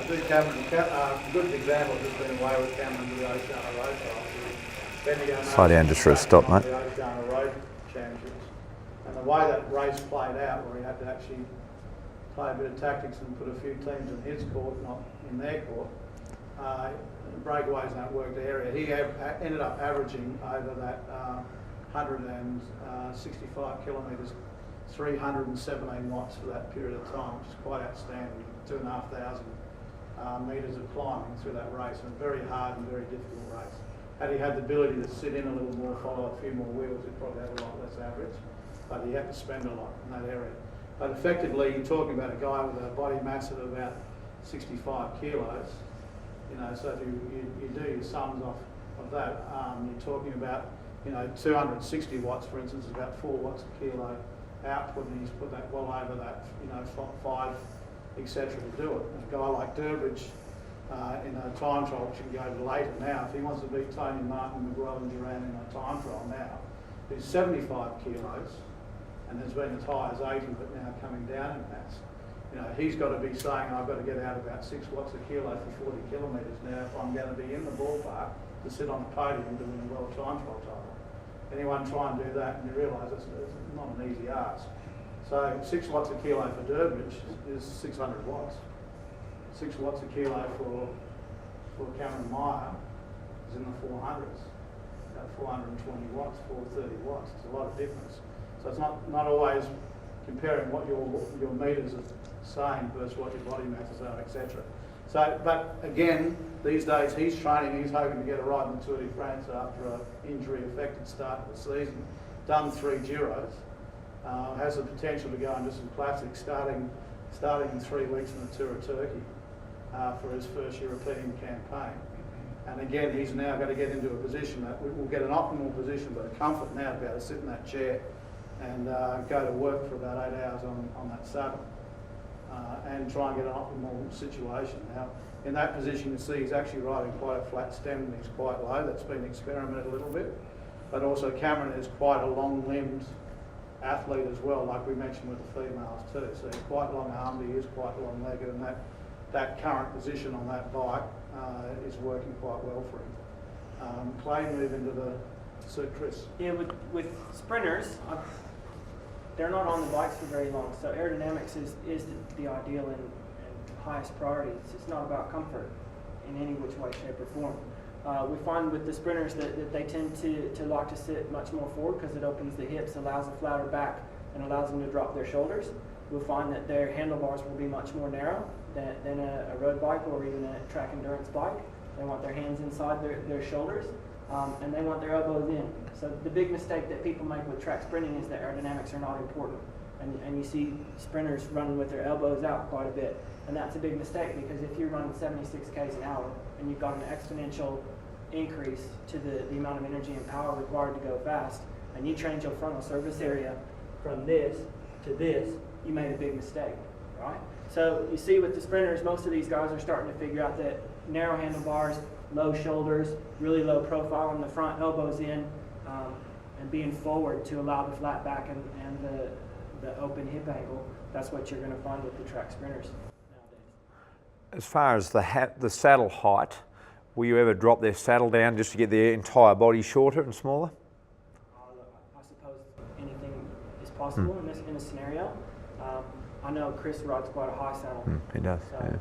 do Cameron. A good example has been away with Cameron to the Oceana Road Trials. Slow down just for a stop, mate. The Oceana Road Championships. And the way that race played out, where he had to actually play a bit of tactics and put a few teams in his court, not in their court, breakaways in that worked area, he ended up averaging over that 165 kilometres, 317 watts for that period of time, which is quite outstanding. 2,500 metres of climbing through that race, and a very hard and very difficult race. Had he had the ability to sit in a little more, follow a few more wheels, he'd probably have a lot less average, but he had to spend a lot in that area. But effectively, you're talking about a guy with a body mass of about 65 kilos, you know, so if you do your sums off of that, you're talking about, you know, 260 watts, for instance, is about 4 watts a kilo output, and he's put that well over that, you know, 5, etc. to do it. And a guy like Durbridge, in a time trial, which can go to later now, if he wants to beat Tony Martin, McGraw and Duran in a time trial now, he's 75 kilos, and there's been as high as 80, but now coming down in mass. You know, he's got to be saying, I've got to get out about 6 watts a kilo for 40 kilometres now if I'm going to be in the ballpark to sit on the podium to win a world time trial title. Anyone try and do that and you realise it's not an easy ask. So 6 watts a kilo for Durbridge is 600 watts. 6 watts a kilo for Cameron Meyer is in the 400s. About 420 watts, 430 watts. It's a lot of difference. So it's not always comparing what your meters are saying versus what your body masses are, etc. So, but again, these days he's training, he's hoping to get a ride in the Tour de France after an injury-affected start of the season. Done 3 Giros, has the potential to go and do some classics, starting in 3 weeks in the Tour of Turkey for his first European campaign. And again, he's now got to get into a position that will get an optimal position, but a comfort now to be able to sit in that chair and go to work for about 8 hours on that saddle and try and get an optimal situation. Now, in that position, you see he's actually riding quite a flat stem and he's quite low. That's been experimented a little bit. But also Cameron is quite a long-limbed athlete as well, like we mentioned with the females too. So he's quite long-armed, he is quite long-legged, and that current position on that bike is working quite well for him. Clay, move into the suit, Chris. Yeah, with sprinters, they're not on the bikes for very long, so aerodynamics is the ideal and highest priority. It's not about comfort in any which way, shape, or form. We find with the sprinters that they tend to like to sit much more forward because it opens the hips, allows a flatter back, and allows them to drop their shoulders. We'll find that their handlebars will be much more narrow than a road bike or even a track endurance bike. They want their hands inside their shoulders, and they want their elbows in. So the big mistake that people make with track sprinting is that aerodynamics are not important. And you see sprinters running with their elbows out quite a bit. And that's a big mistake because if you're running 76 k's an hour and you've got an exponential increase to the amount of energy and power required to go fast, and you change your frontal surface area from this to this, you made a big mistake, right? So you see with the sprinters, most of these guys are starting to figure out that narrow handlebars, low shoulders, really low profile in the front, elbows in, and being forward to allow the flat back and the open hip angle. That's what you're going to find with the track sprinters nowadays. As far as the saddle height, will you ever drop their saddle down just to get their entire body shorter and smaller? I suppose anything is possible in this scenario. I know Chris rides quite a high saddle. He does, so. yeah.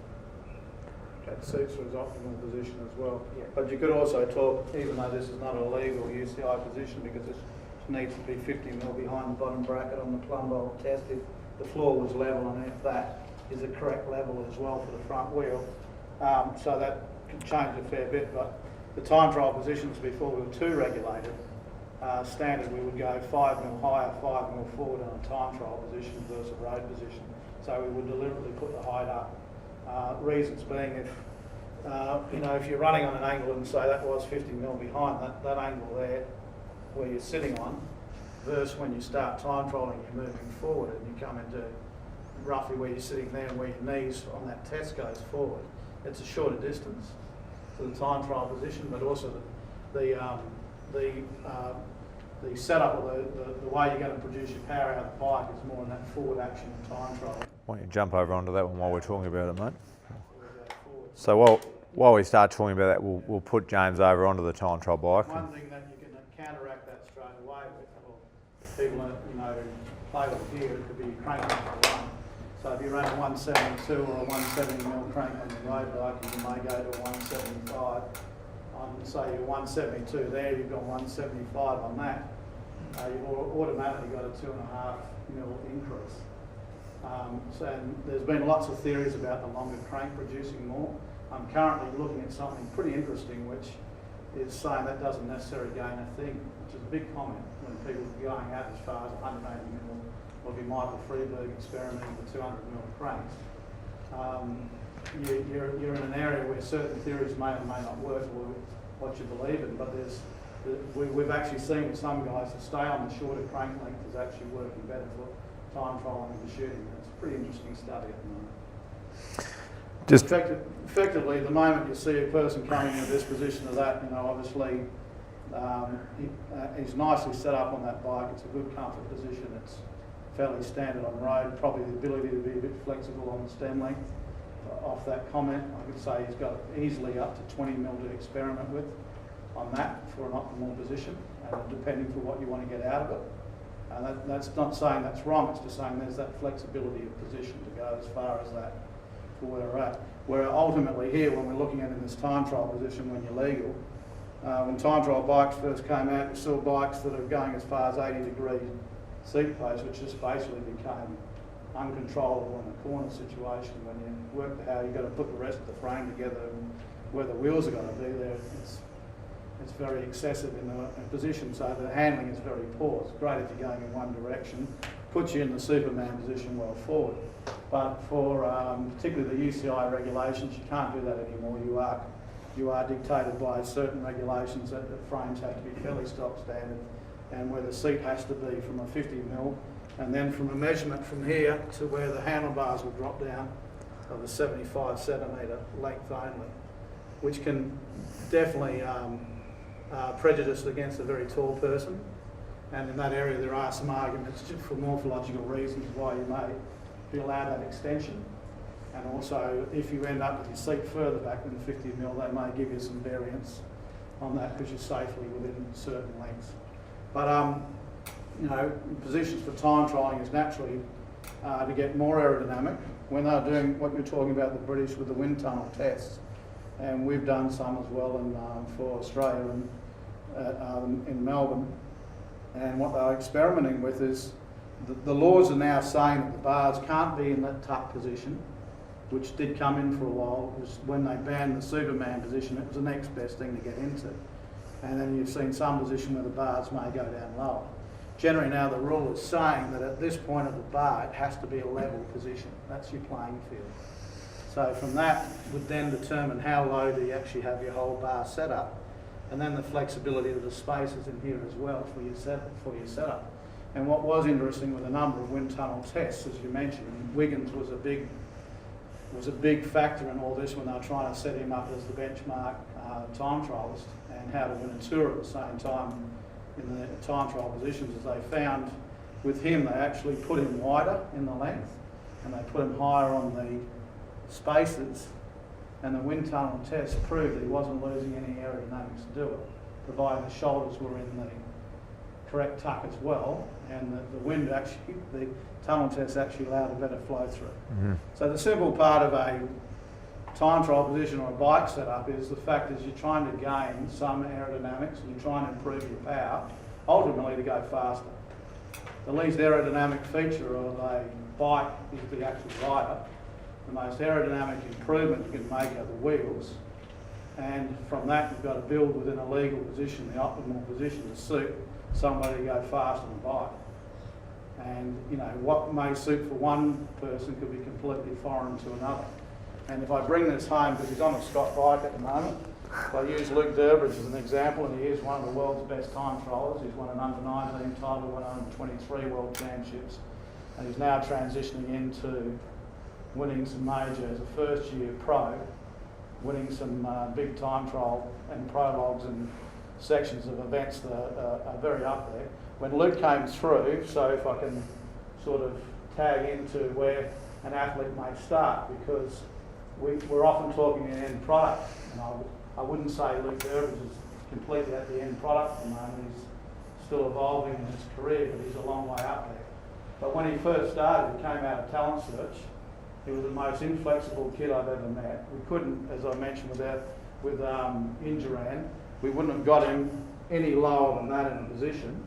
That suits for his optimal position as well. Yeah. But you could also talk, even though this is not a legal UCI position, because this needs to be 50 mil behind the bottom bracket on the plumb bolt test if the floor was level and if that is the correct level as well for the front wheel. So that could change a fair bit, but the time trial positions before we were too regulated, standard we would go 5 mil higher, 5 mil forward on a time trial position versus a road position. So we would deliberately put the height up. Reasons being if you're running on an angle and say that was 50 mil behind, that angle there where you're sitting on, versus when you start time trialing, you're moving forward and you come into roughly where you're sitting there and where your knees on that test goes forward. It's a shorter distance to the time trial position, but also the setup or the way you're going to produce your power out of the bike is more in that forward action time trial. Why don't you jump over onto that one while we're talking about it, mate? We'll go forward. So while we start talking about that, we'll put James over onto the time trial bike. One thing that you can counteract that straight away with, well, people that, you know, play with gear, it could be crank for one. So if you run a 172 or a 170mm crank on the road bike, you may go to a 175. On say your 172 there, you've got 175 on that. You've automatically got a 2.5mm increase. And there's been lots of theories about the longer crank producing more. I'm currently looking at something pretty interesting, which is saying that doesn't necessarily gain a thing, which is a big comment when people are going out as far as 180mm, or if you Michael Freeberg experimenting with 200mm cranks. You're in an area where certain theories may or may not work, or what you believe in, but we've actually seen with some guys to stay on the shorter crank length is actually working better for time trialing and for shooting. It's a pretty interesting study at the moment. Just Effectively, the moment you see a person coming in this position of that, you know, obviously he's nicely set up on that bike. It's a good comfort position. It's fairly standard on road. Probably the ability to be a bit flexible on the stem length. Off that comment, I could say he's got easily up to 20mm to experiment with on that for an optimal position, depending for what you want to get out of it. That's not saying that's wrong, it's just saying there's that flexibility of position to go as far as that for where we're at. Where ultimately here, when we're looking at in this time trial position when you're legal, when time trial bikes first came out, you saw bikes that are going as far as 80-degree seat posts, which just basically became uncontrollable in a corner situation when you work how you've got to put the rest of the frame together and where the wheels are going to be there. It's very excessive in a position, so the handling is very poor. It's great if you're going in one direction, puts you in the Superman position well forward. But for particularly the UCI regulations, you can't do that anymore. You are dictated by certain regulations that the frames have to be fairly stock standard, and where the seat has to be from a 50mm, and then from a measurement from here to where the handlebars will drop down of a 75cm length only, which can definitely prejudice against a very tall person. And in that area there are some arguments for morphological reasons why you may be allowed that extension. And also if you end up with your seat further back than 50mm, they may give you some variance on that because you're safely within certain lengths. But you know, positions for time trialling is naturally to get more aerodynamic. When they're doing what you're talking about, the British with the wind tunnel tests, and we've done some as well for Australia and in Melbourne. And what they're experimenting with is the laws are now saying that the bars can't be in that tuck position, which did come in for a while. It was when they banned the Superman position, it was the next best thing to get into. And then you've seen some position where the bars may go down lower. Generally now the rule is saying that at this point of the bar it has to be a level position. That's your playing field. So from that would then determine how low do you actually have your whole bar set up, and then the flexibility of the spaces in here as well for your setup. And what was interesting with a number of wind tunnel tests, as you mentioned, Wiggins was a big factor in all this when they were trying to set him up as the benchmark time trialist and how to win a tour at the same time in the time trial positions. As they found with him, they actually put him wider in the length and they put him higher on the spaces, and the wind tunnel test proved that he wasn't losing any aerodynamics to do it, provided the shoulders were in the correct tuck as well, and the tunnel test actually allowed a better flow through. Mm-hmm. So the simple part of a time trial position or a bike setup is the fact is you're trying to gain some aerodynamics and you're trying to improve your power, ultimately to go faster. The least aerodynamic feature of a bike is the actual rider. The most aerodynamic improvement you can make are the wheels, and from that you've got to build within a legal position, the optimal position to suit somebody to go fast on a bike. And you know, what may suit for one person could be completely foreign to another. And if I bring this home, because he's on a Scott bike at the moment, if I use Luke Durbridge as an example, and he is one of the world's best time triallers. He's won an under-19 title, won under-23 world championships, and he's now transitioning into winning some major as a first-year pro, winning some big time trial and prologues and sections of events that are very up there. When Luke came through, so if I can sort of tag into where an athlete may start, because we're often talking an end product, and I wouldn't say Luke Irving is completely at the end product at the moment. He's still evolving in his career, but he's a long way up there. But when he first started, he came out of talent search. He was the most inflexible kid I've ever met. We couldn't, as I mentioned with Injuran, we wouldn't have got him any lower than that in a position.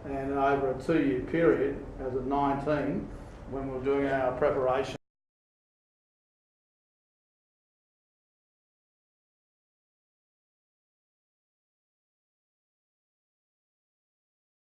And over a 2-year period, as of 19, when we were doing our preparation